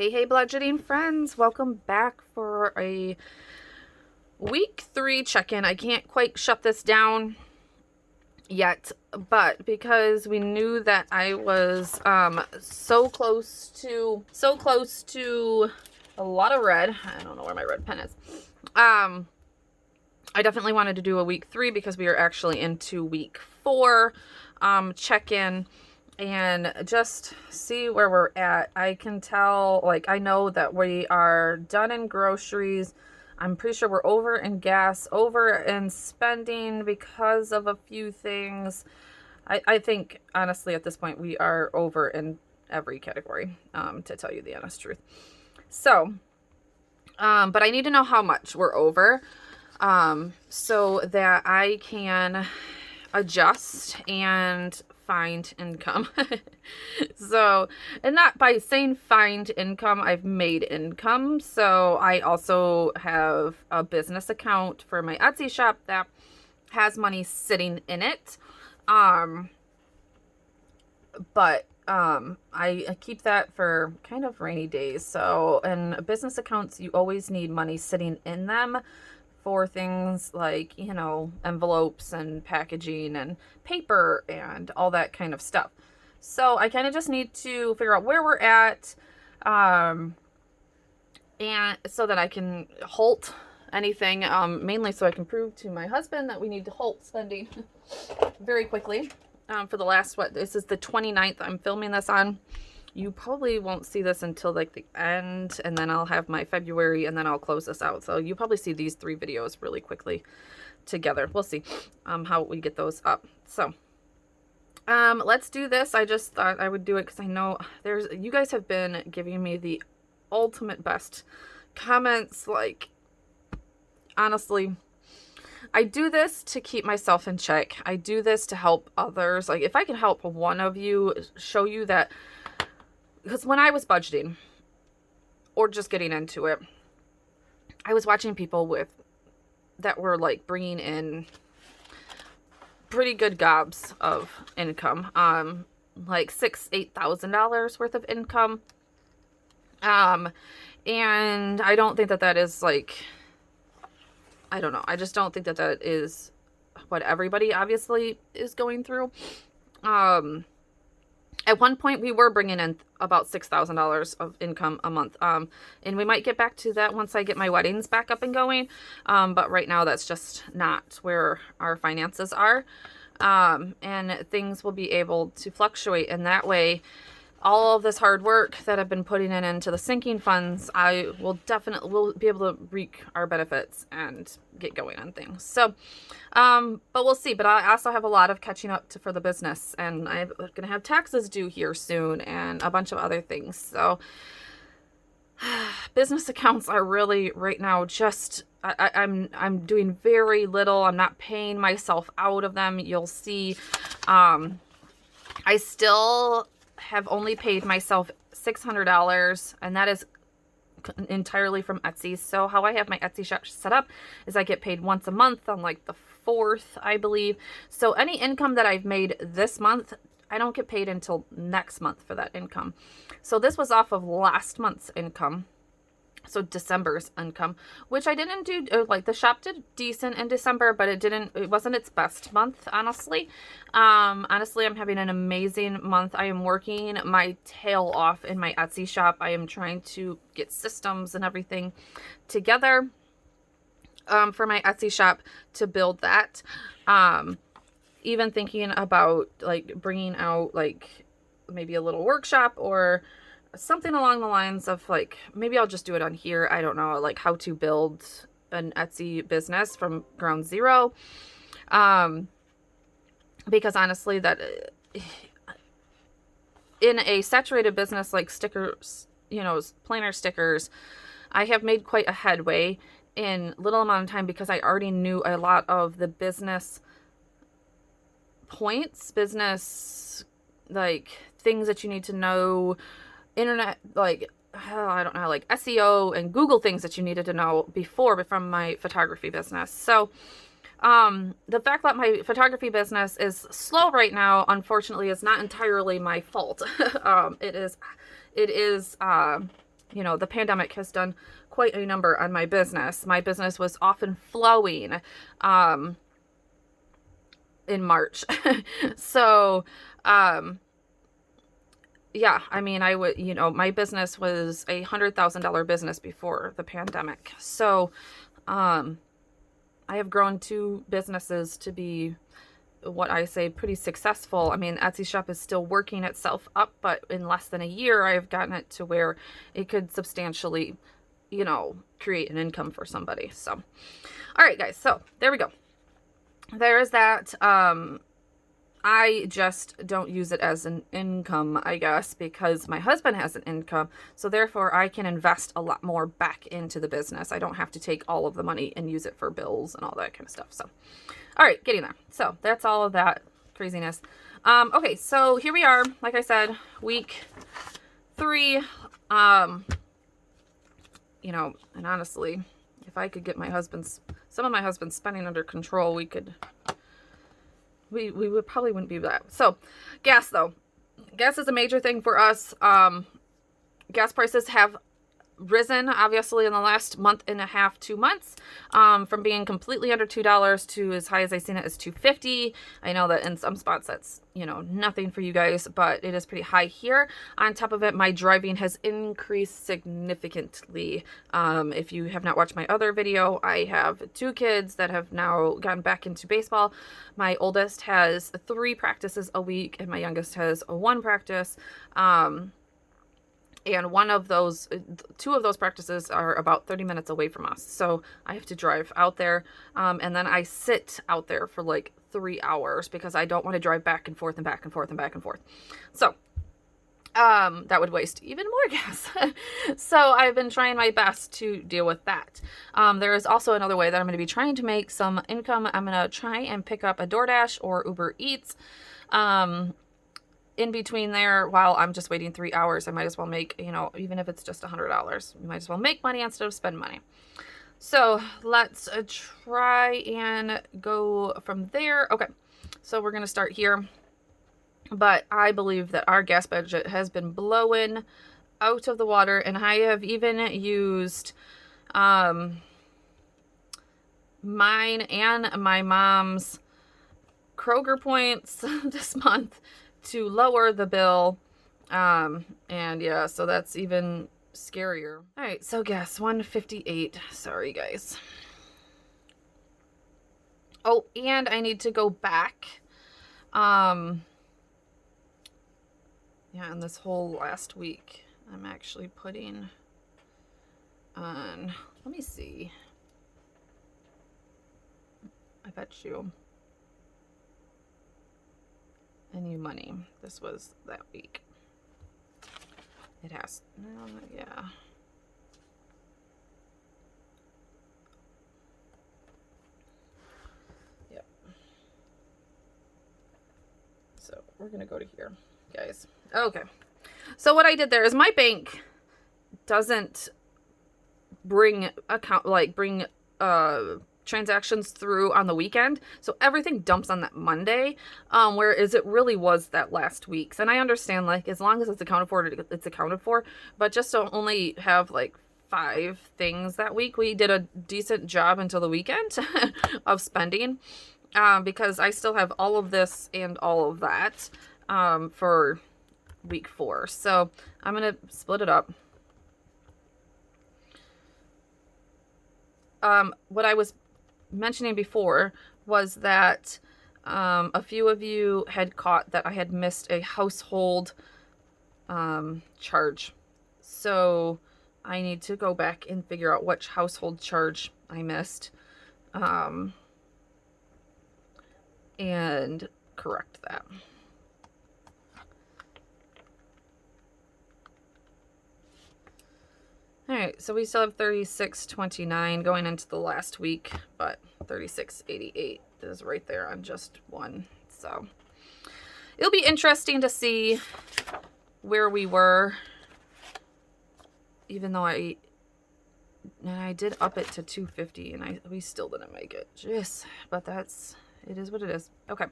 Hey, budgeting friends, welcome back for a week 3 check-in. I can't quite shut this down yet, but because we knew that I was so close to a lot of red. I don't know where my red pen is. I definitely wanted to do a week 3 because we are actually into week 4 check-in and just see where we're at. I can tell, like, I know that we are done in groceries. I'm pretty sure we're over in gas, over in spending because of a few things. I think, honestly, at this point, we are over in every category, to tell you the honest truth. So, but I need to know how much we're over, so that I can adjust and find income. So, and not by saying find income, I've made income. So I also have a business account for my Etsy shop that has money sitting in it. But I keep that for kind of rainy days. So in business accounts, you always need money sitting in them for things like, you know, envelopes and packaging and paper and all that kind of stuff. So I kind of just need to figure out where we're at, and so that I can halt anything, mainly so I can prove to my husband that we need to halt spending very quickly. For the last, this is the 29th I'm filming this on. You probably won't see this until like the end, and then I'll have my February, and then I'll close this out. So you'll probably see these 3 videos really quickly together. We'll see how we get those up. So let's do this. I just thought I would do it because I know you guys have been giving me the ultimate best comments. Like, honestly, I do this to keep myself in check. I do this to help others. Like, if I can help one of you, show you that. Because when I was budgeting or just getting into it, I was watching people that were like bringing in pretty good gobs of income, like $8,000 worth of income. And I don't think that is like, I don't know. I just don't think that is what everybody obviously is going through. At one point, we were bringing in about $6,000 of income a month. And we might get back to that once I get my weddings back up and going. But right now, that's just not where our finances are. And things will be able to fluctuate. And that way, all of this hard work that I've been putting into the sinking funds, I will we'll be able to reap our benefits and get going on things. So, but we'll see. But I also have a lot of catching up for the business, and I'm going to have taxes due here soon and a bunch of other things. So business accounts are really right now just, I'm doing very little. I'm not paying myself out of them. You'll see, I still have only paid myself $600, and that is entirely from Etsy. So how I have my Etsy shop set up is I get paid once a month on like the 4th, I believe. So any income that I've made this month, I don't get paid until next month for that income. So this was off of last month's income. So December's income, which I didn't do, like the shop did decent in December, but it wasn't its best month, honestly. Honestly, I'm having an amazing month. I am working my tail off in my Etsy shop. I am trying to get systems and everything together, for my Etsy shop to build that. Even thinking about like bringing out like maybe a little workshop or something along the lines of like, maybe I'll just do it on here. I don't know, like how to build an Etsy business from ground zero. Because honestly, that in a saturated business like stickers, you know, planner stickers, I have made quite a headway in little amount of time because I already knew a lot of the business points, business like things that you need to know, internet, like, I don't know, like SEO and Google things that you needed to know before from my photography business. So the fact that my photography business is slow right now, unfortunately, is not entirely my fault. It is you know, the pandemic has done quite a number on my business. My business was often flowing in March. So, yeah, I mean, I would, you know, my business was $100,000 business before the pandemic. So, I have grown 2 businesses to be what I say pretty successful. I mean, Etsy shop is still working itself up, but in less than a year, I've gotten it to where it could substantially, you know, create an income for somebody. So, all right, guys. So there we go. There is that. I just don't use it as an income, I guess, because my husband has an income. So therefore I can invest a lot more back into the business. I don't have to take all of the money and use it for bills and all that kind of stuff. So, all right, getting there. So that's all of that craziness. Okay, so here we are. Like I said, week 3. You know, and honestly, if I could get some of my husband's spending under control, we would probably wouldn't be that. So gas though. Gas is a major thing for us. Gas prices have risen obviously in the last month and a half, 2 months, from being completely under $2 to as high as I've seen it as $2.50. I know that in some spots that's, you know, nothing for you guys, but it is pretty high here. On top of it, my driving has increased significantly. If you have not watched my other video, I have 2 kids that have now gotten back into baseball. My oldest has 3 practices a week and my youngest has 1 practice. And 2 of those practices are about 30 minutes away from us. So I have to drive out there. And then I sit out there for like 3 hours because I don't want to drive back and forth and back and forth and back and forth. So, that would waste even more gas. So I've been trying my best to deal with that. There is also another way that I'm going to be trying to make some income. I'm going to try and pick up a DoorDash or Uber Eats. In between there, while I'm just waiting 3 hours, I might as well make, you know, even if it's just $100, you might as well make money instead of spend money. So let's try and go from there. Okay, so we're going to start here. But I believe that our gas budget has been blowing out of the water, and I have even used mine and my mom's Kroger points this month to lower the bill. And yeah, so that's even scarier. All right, so gas, $1.58. Sorry, guys. Oh, and I need to go back. Yeah, and this whole last week, I'm actually putting on, let me see. I bet you any money. This was that week. It has, yeah. Yep. So we're gonna go to here, guys. Okay. So what I did there is my bank doesn't bring transactions through on the weekend, so everything dumps on that Monday, whereas it really was that last week's. And I understand, like, as long as it's accounted for, it's accounted for, but just to only have like 5 things that week, we did a decent job until the weekend of spending, because I still have all of this and all of that for week 4. So I'm gonna split it up. What I was mentioning before was that a few of you had caught that I had missed a household charge. So I need to go back and figure out which household charge I missed and correct that. All right, so we still have $36.29 going into the last week, but $36.88 is right there on just one. So it'll be interesting to see where we were, even though I did up it to $2.50 and we still didn't make it. Jeez, but it is what it is. Okay.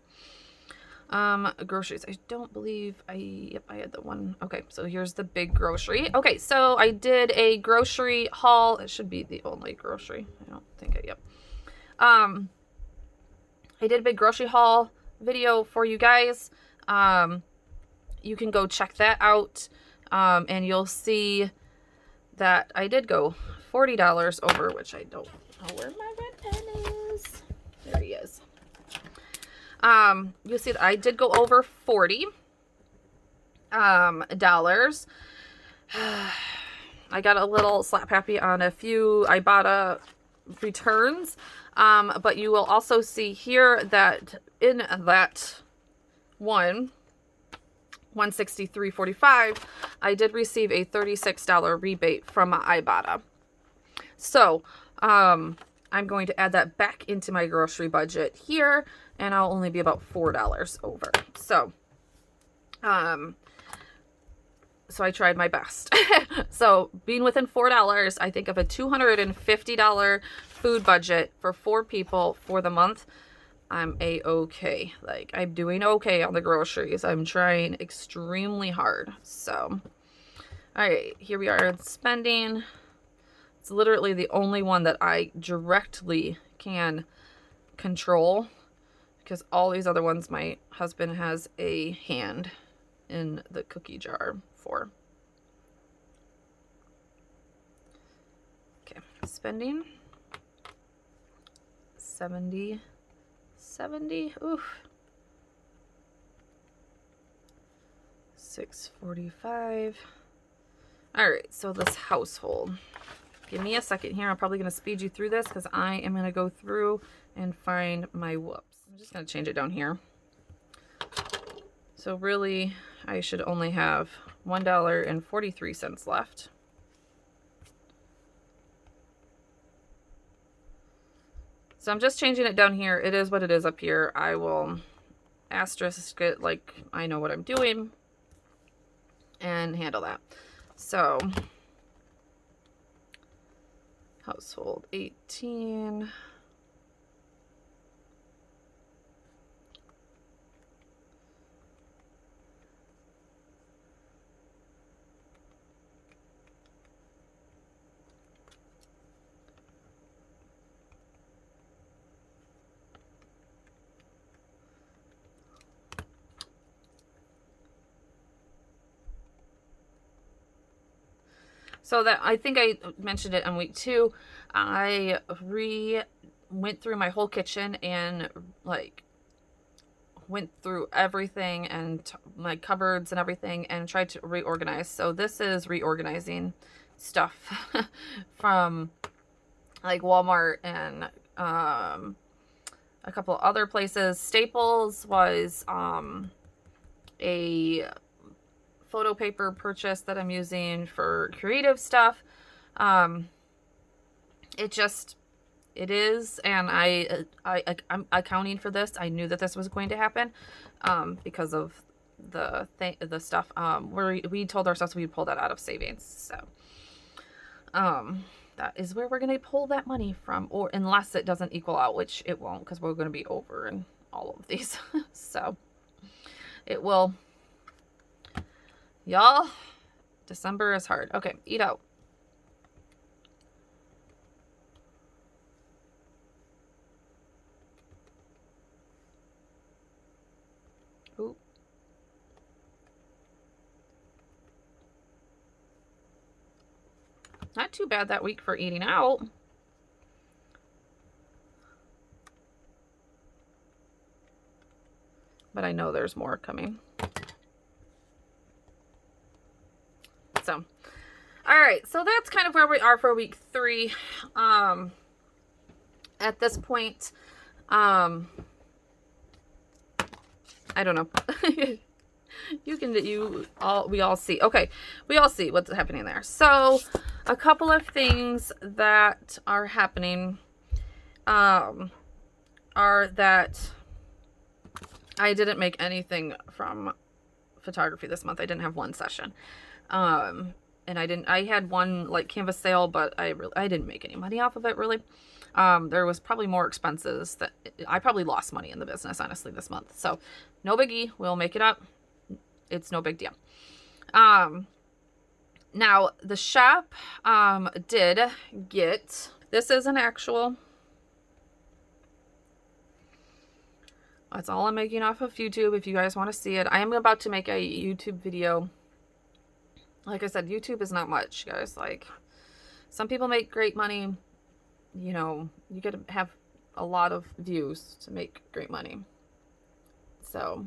Groceries. I don't believe yep, I had the one. Okay, so here's the big grocery. Okay, so I did a grocery haul. It should be the only grocery. I don't think yep. I did a big grocery haul video for you guys. You can go check that out. And you'll see that I did go $40 over, which I don't know where my red pen is. There he is. You'll see that I did go over $40 dollars. I got a little slap happy on a few Ibotta returns. But you will also see here that in that 163.45, I did receive a $36 rebate from Ibotta. So, I'm going to add that back into my grocery budget here, and I'll only be about $4 over. So, so I tried my best. So being within $4, I think of a $250 food budget for 4 people for the month. I'm a-okay. Like, I'm doing okay on the groceries. I'm trying extremely hard. So, all right, here we are in spending. It's literally the only one that I directly can control, because all these other ones my husband has a hand in the cookie jar for. Okay, spending 70, oof, 645. All right, so this household, give me a second here. I'm probably going to speed you through this because I am going to go through and find my whoops. I'm just going to change it down here. So really, I should only have $1.43 left. So I'm just changing it down here. It is what it is up here. I will asterisk it like I know what I'm doing and handle that. So, household 18. So that, I think I mentioned it on week 2, I went through my whole kitchen and like went through everything and my cupboards and everything and tried to reorganize. So this is reorganizing stuff from like Walmart and a couple of other places. Staples was a photo paper purchase that I'm using for creative stuff. It is, and I'm accounting for this. I knew that this was going to happen because of the stuff. We told ourselves we'd pull that out of savings. So that is where we're going to pull that money from, or unless it doesn't equal out, which it won't, because we're going to be over in all of these. So it will. Y'all, December is hard. Okay, eat out. Ooh. Not too bad that week for eating out. But I know there's more coming. So, all right, so that's kind of where we are for week 3. At this point, I don't know. We all see. Okay, we all see what's happening there. So, a couple of things that are happening are that I didn't make anything from photography this month. I didn't have one session. and I had one like canvas sale, but I didn't make any money off of it really. There was probably more expenses that I probably lost money in the business, honestly, this month. So no biggie. We'll make it up. It's no big deal. Now the shop, did get, this is an actual, that's all I'm making off of YouTube. If you guys want to see it, I am about to make a YouTube video. Like I said, YouTube is not much, guys. Like, some people make great money. You know, you get to have a lot of views to make great money. So,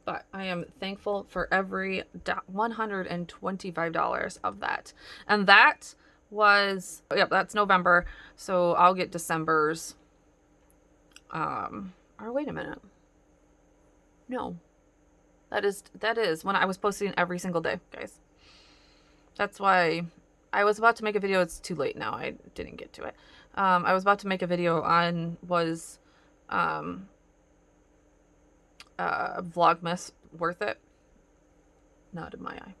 but I am thankful for every $125 of that. And that was, yep, that's November. So I'll get December's, or wait a minute. No, that is when I was posting every single day, guys. That's why I was about to make a video. It's too late now. I didn't get to it. I was about to make a video on Vlogmas worth it? Not in my eye.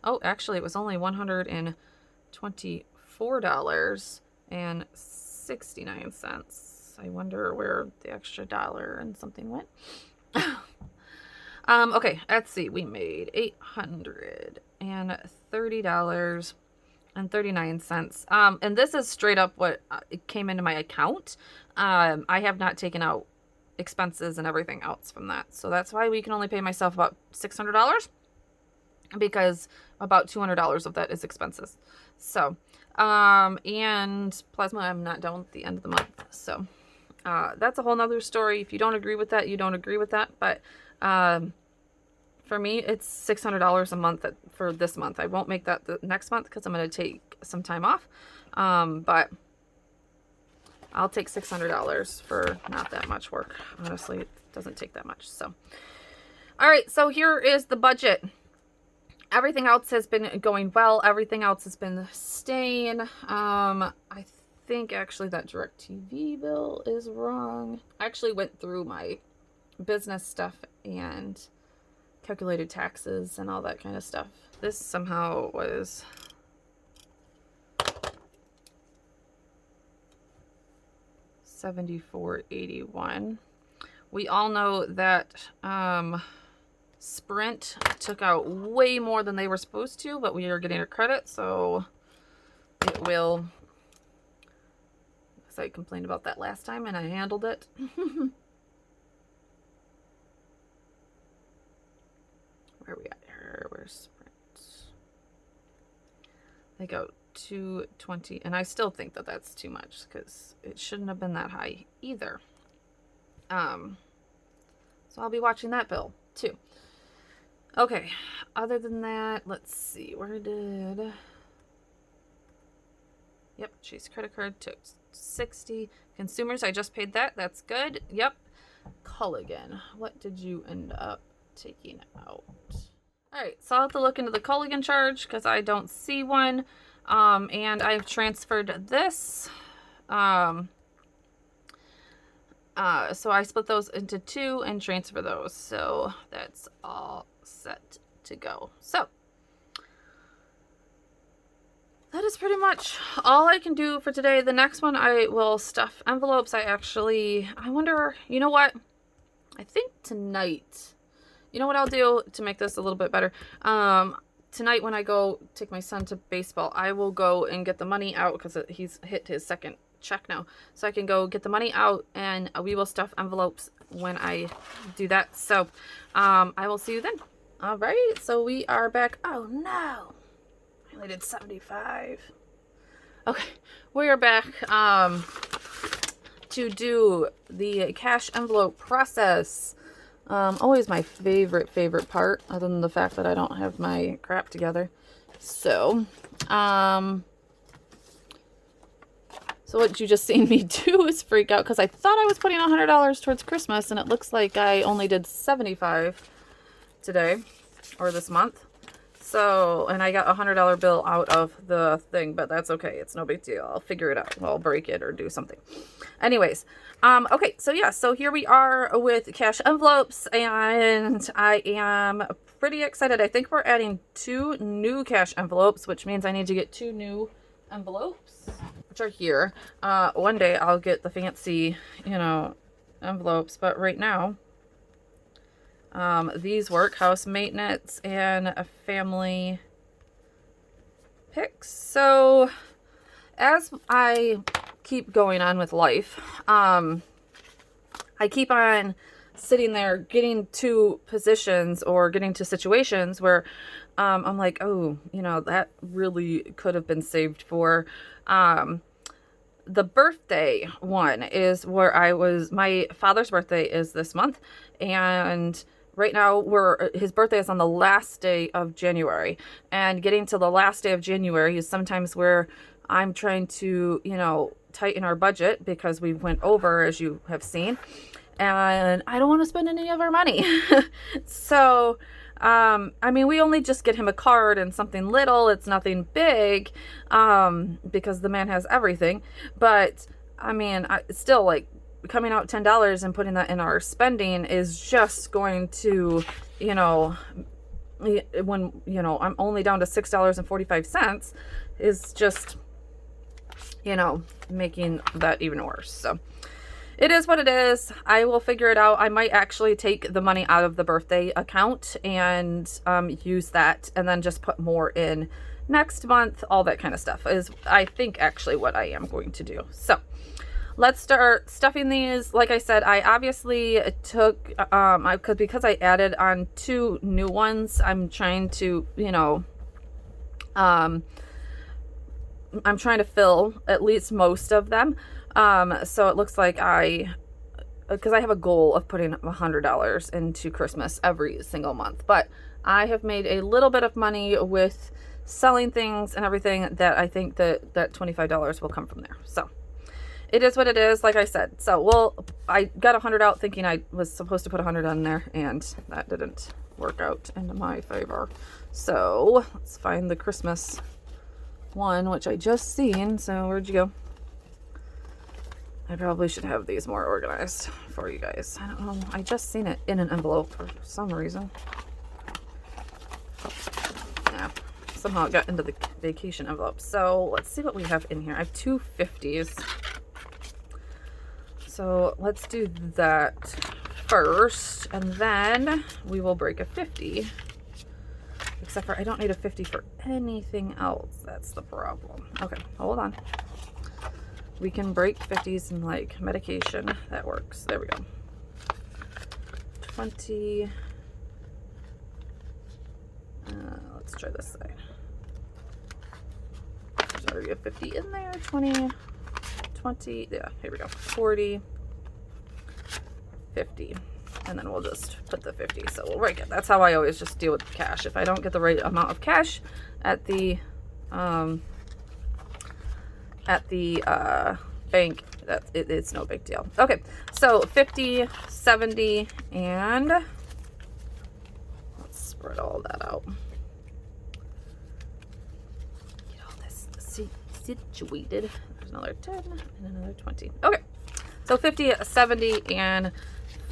Oh, actually, it was only $124.69. I wonder where the extra dollar and something went. Okay, let's see. We made $830.39. And this is straight up what it came into my account. I have not taken out expenses and everything else from that. So that's why we can only pay myself about $600, because about $200 of that is expenses. So, and plasma, I'm not done at the end of the month. So, that's a whole nother story. If you don't agree with that, you don't agree with that. But, for me, it's $600 a month for this month. I won't make that the next month because I'm going to take some time off. But I'll take $600 for not that much work. Honestly, it doesn't take that much. So, all right. So here is the budget. Everything else has been going well. Everything else has been staying. I think actually that DirecTV bill is wrong. I actually went through my business stuff and calculated taxes and all that kind of stuff. This somehow was $74.81. We all know that Sprint took out way more than they were supposed to, but we are getting a credit, so it will, because I complained about that last time and I handled it. Where are we at here? Where's Sprint? They go 220, and I still think that that's too much because it shouldn't have been that high either. So I'll be watching that bill too. Okay, other than that, let's see, yep, Chase credit card took 60. Consumers, I just paid that. That's good. Yep. Culligan, what did you end up taking out? All right, so I'll have to look into the Culligan charge because I don't see one. And I've transferred this. So I split those into two and transfer those. So that's all set to go. So that is pretty much all I can do for today. The next one, I will stuff envelopes. I wonder, you know what? I think tonight, you know what I'll do to make this a little bit better? Tonight when I go take my son to baseball, I will go and get the money out because he's hit his second check now. So I can go get the money out and we will stuff envelopes when I do that. So I will see you then. All right, so we are back. Oh no, I only did 75. Okay, we are back to do the cash envelope process. Always my favorite part, other than the fact that I don't have my crap together. So, so what you just seen me do is freak out because I thought I was putting $100 towards Christmas, and it looks like I only did 75 today or this month. So, and I got $100 bill out of the thing, but that's okay. It's no big deal. I'll figure it out. I'll break it or do something. Anyways, okay, so yeah, so here we are with cash envelopes, and I am pretty excited. I think we're adding 2 new cash envelopes, which means I need to get 2 new envelopes, which are here. One day I'll get the fancy, you know, envelopes, but right now, these work: house maintenance and a family picks. So as I keep going on with life, I keep on sitting there getting to positions or getting to situations where I'm like, oh, you know, that really could have been saved for. The birthday one is where my father's birthday is this month, and right now his birthday is on the last day of January, and getting to the last day of January is sometimes where I'm trying to, you know, tighten our budget because we went over, as you have seen, and I don't want to spend any of our money. So, I mean, we only just get him a card and something little. It's nothing big, because the man has everything. But I mean, still, like, coming out $10 and putting that in our spending is just going to, you know, when, you know, I'm only down to $6.45, is just, you know, making that even worse. So it is what it is. I will figure it out. I might actually take the money out of the birthday account and use that, and then just put more in next month. All that kind of stuff is, I think, actually what I am going to do. So let's start stuffing these. Like I said, I obviously took, because I added on 2 new ones, I'm trying to, you know, I'm trying to fill at least most of them. So it looks like because I have a goal of putting $100 into Christmas every single month, but I have made a little bit of money with selling things and everything, that I think that $25 will come from there. So it is what it is, like I said. So, I got 100 out thinking I was supposed to put 100 on there, and that didn't work out in my favor. So let's find the Christmas one, which I just seen. So where'd you go? I probably should have these more organized for you guys. I don't know. I just seen it in an envelope for some reason. Yeah. Somehow it got into the vacation envelope. So let's see what we have in here. I have 2 50s. So let's do that first, and then we will break a 50. Except for I don't need a 50 for anything else. That's the problem. Okay, hold on. We can break 50s in, like, medication. That works. There we go. 20. Let's try this side. There's already a 50 in there. 20. 20, yeah, here we go. 40, 50, and then we'll just put the 50. So we'll break it. That's how I always just deal with cash. If I don't get the right amount of cash at the bank, it's no big deal. Okay, so 50, 70, and let's spread all that out. Get all this situated. There's another 10 and another 20. Okay, so 50, 70, and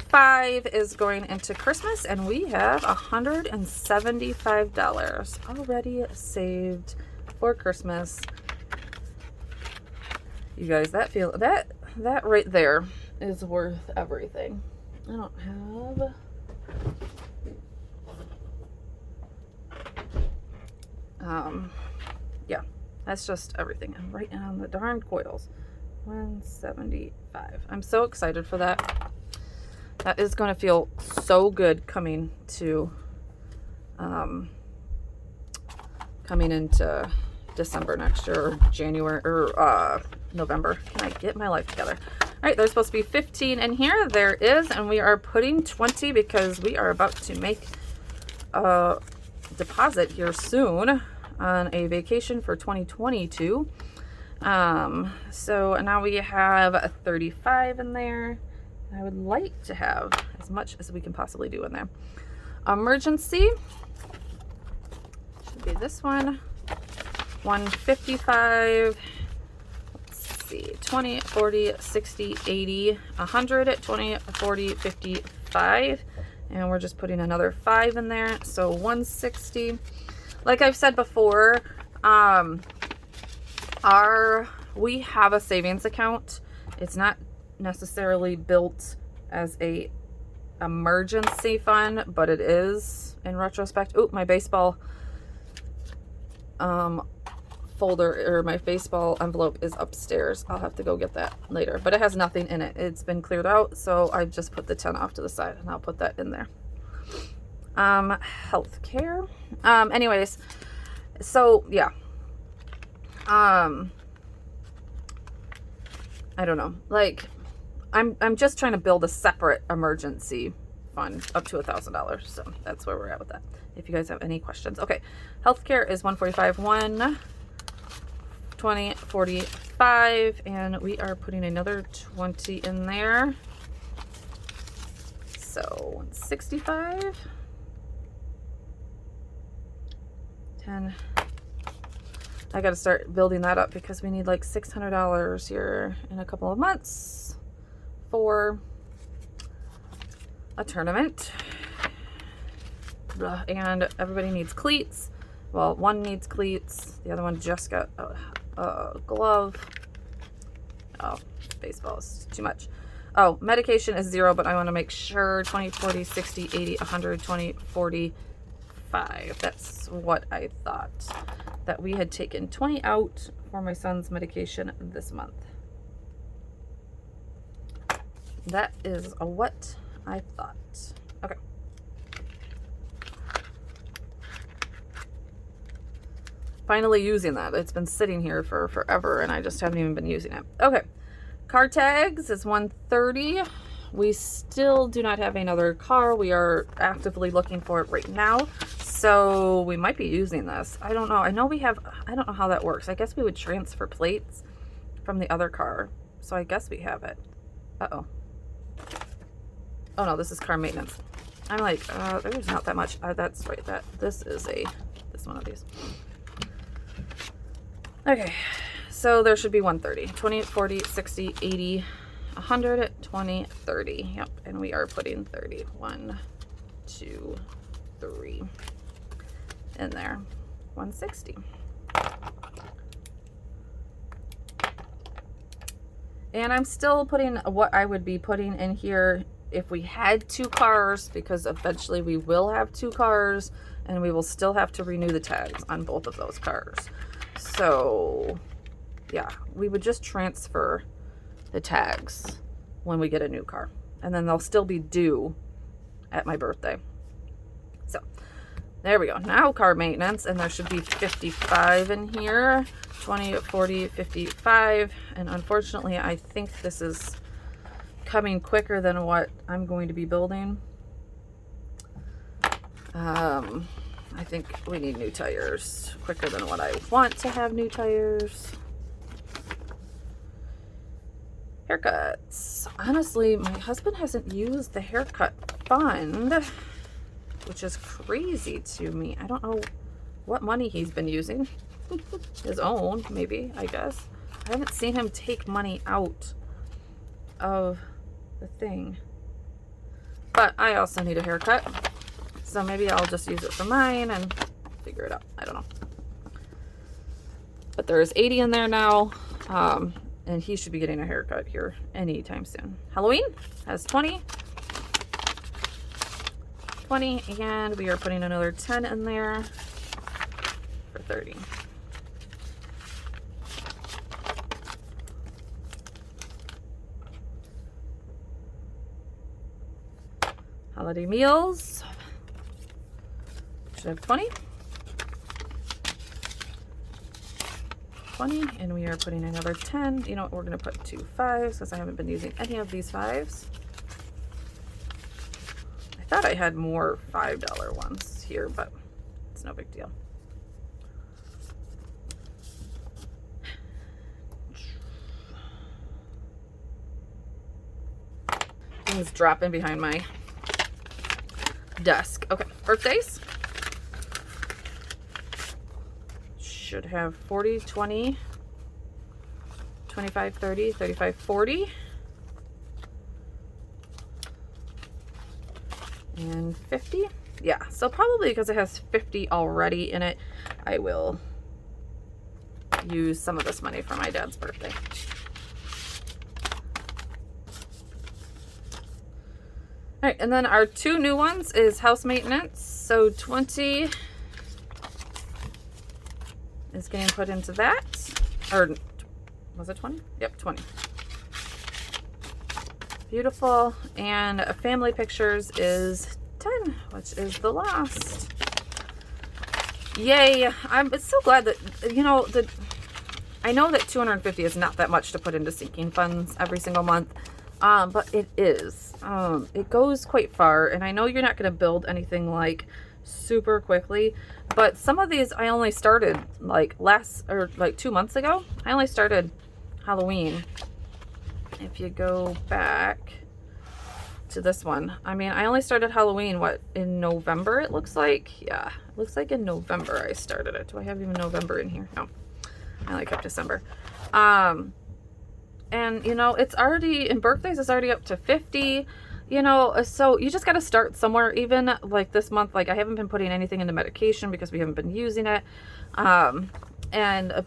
5 is going into Christmas, and we have $175 already saved for Christmas. You guys, that right there is worth everything. I don't have yeah, that's just everything. I'm right on the darn coils. 175. I'm so excited for that. That is going to feel so good coming into December next year, or January, or November. Can I get my life together? All right, there's supposed to be 15 in here. There is, and we are putting 20 because we are about to make a deposit here soon on a vacation for 2022. So now we have a 35 in there. I would like to have as much as we can possibly do in there. Emergency. Should would be this one. 155. Let's see. 20, 40, 60, 80, 100, 20, 40, 55. And we're just putting another 5 in there. So 160. Like I've said before, we have a savings account. It's not necessarily built as a emergency fund, but it is in retrospect. Oh, my baseball folder, or my baseball envelope is upstairs. I'll have to go get that later, but it has nothing in it. It's been cleared out, so I've just put the 10 off to the side, and I'll put that in there. Healthcare. Anyways, so yeah. I don't know. Like, I'm just trying to build a separate emergency fund up to $1,000. So that's where we're at with that. If you guys have any questions. Okay. Healthcare is 145, 120, 45, and we are putting another 20 in there. So 165, 10. I got to start building that up because we need like $600 here in a couple of months for a tournament. And everybody needs cleats. Well, one needs cleats. The other one just got a glove. Oh, baseball is too much. Oh, medication is 0, but I want to make sure 20, 40, 60, 80, 100, 20, 45. That's what I thought. That we had taken 20 out for my son's medication this month. That is what I thought. Okay. Finally using that. It's been sitting here for forever and I just haven't even been using it. Okay. Car tags is 130. We still do not have another car. We are actively looking for it right now. So we might be using this. I don't know. I know we have, I don't know how that works. I guess we would transfer plates from the other car. So I guess we have it. Uh-oh. Oh no, this is car maintenance. I'm like, there's not that much. That's right. This is this one of these. Okay. So there should be 130, 20, 40, 60, 80, 100, 20, 30. Yep. And we are putting 30. 1, 2, 3 in there. 160. And I'm still putting what I would be putting in here if we had 2 cars, because eventually we will have 2 cars and we will still have to renew the tags on both of those cars. So yeah, we would just transfer the tags when we get a new car, and then they'll still be due at my birthday. So there we go. Now car maintenance, and there should be 55 in here. 20, 40, 55. And unfortunately, I think this is coming quicker than what I'm going to be building. I think we need new tires quicker than what I want to have new tires. Haircuts. Honestly, my husband hasn't used the haircut fund, which is crazy to me. I don't know what money he's been using. His own, maybe, I guess. I haven't seen him take money out of the thing. But I also need a haircut. So maybe I'll just use it for mine and figure it out. I don't know. But there is 80 in there now. And he should be getting a haircut here anytime soon. Halloween has 20. 20. And we are putting another 10 in there for 30. Holiday meals. Should have 20. 20, and we are putting another 10. You know what, we're going to put 2 5s because I haven't been using any of these 5s. I thought I had more $5 ones here, but it's no big deal. Things dropping behind my desk. Okay, birthdays. should have 40, 20, 25, 30, 35, 40. And 50. Yeah, so probably because it has 50 already in it, I will use some of this money for my dad's birthday. All right, and then our two new ones is house maintenance. So 20 is getting put into that. Or was it 20? Yep, 20. Beautiful. And family pictures is 10, which is the last. Yay. I'm so glad that, you know, I know that 250 is not that much to put into sinking funds every single month, but it is. It goes quite far, and I know you're not going to build anything like super quickly, but some of these I only started like 2 months ago. I only started Halloween. If you go back to this one, I mean, I only started Halloween, what, in November it looks like? Yeah, it looks like in November I started it. Do I have even November in here? No, I only kept December. And you know, it's already, in birthdays, it's already up to 50, you know, so you just got to start somewhere. Even like this month, like I haven't been putting anything into medication because we haven't been using it. And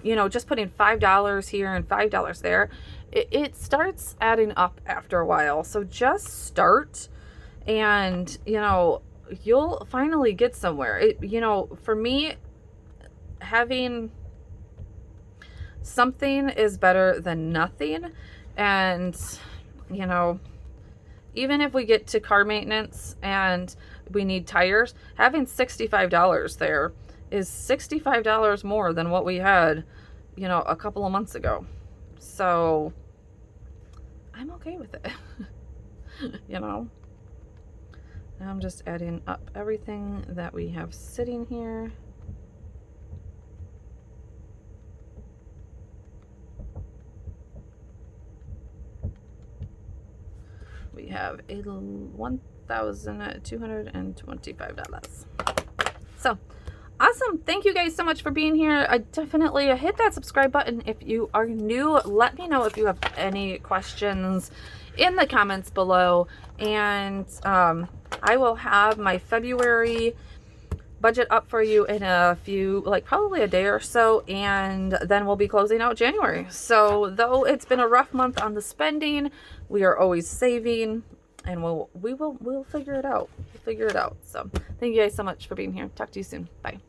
you know, just putting $5 here and $5 there, it starts adding up after a while. So just start, and you know, you'll finally get somewhere. You know, for me, having something is better than nothing. And you know, even if we get to car maintenance and we need tires, having $65 there is $65 more than what we had, you know, a couple of months ago. So I'm okay with it. You know, now I'm just adding up everything that we have sitting here. We have $1,225. So awesome. Thank you guys so much for being here. I definitely hit that subscribe button if you are new. Let me know if you have any questions in the comments below. And I will have my February budget up for you in a few, like probably a day or so, and then we'll be closing out January. So though it's been a rough month on the spending, we are always saving, and we'll figure it out. We'll figure it out. So thank you guys so much for being here. Talk to you soon. Bye.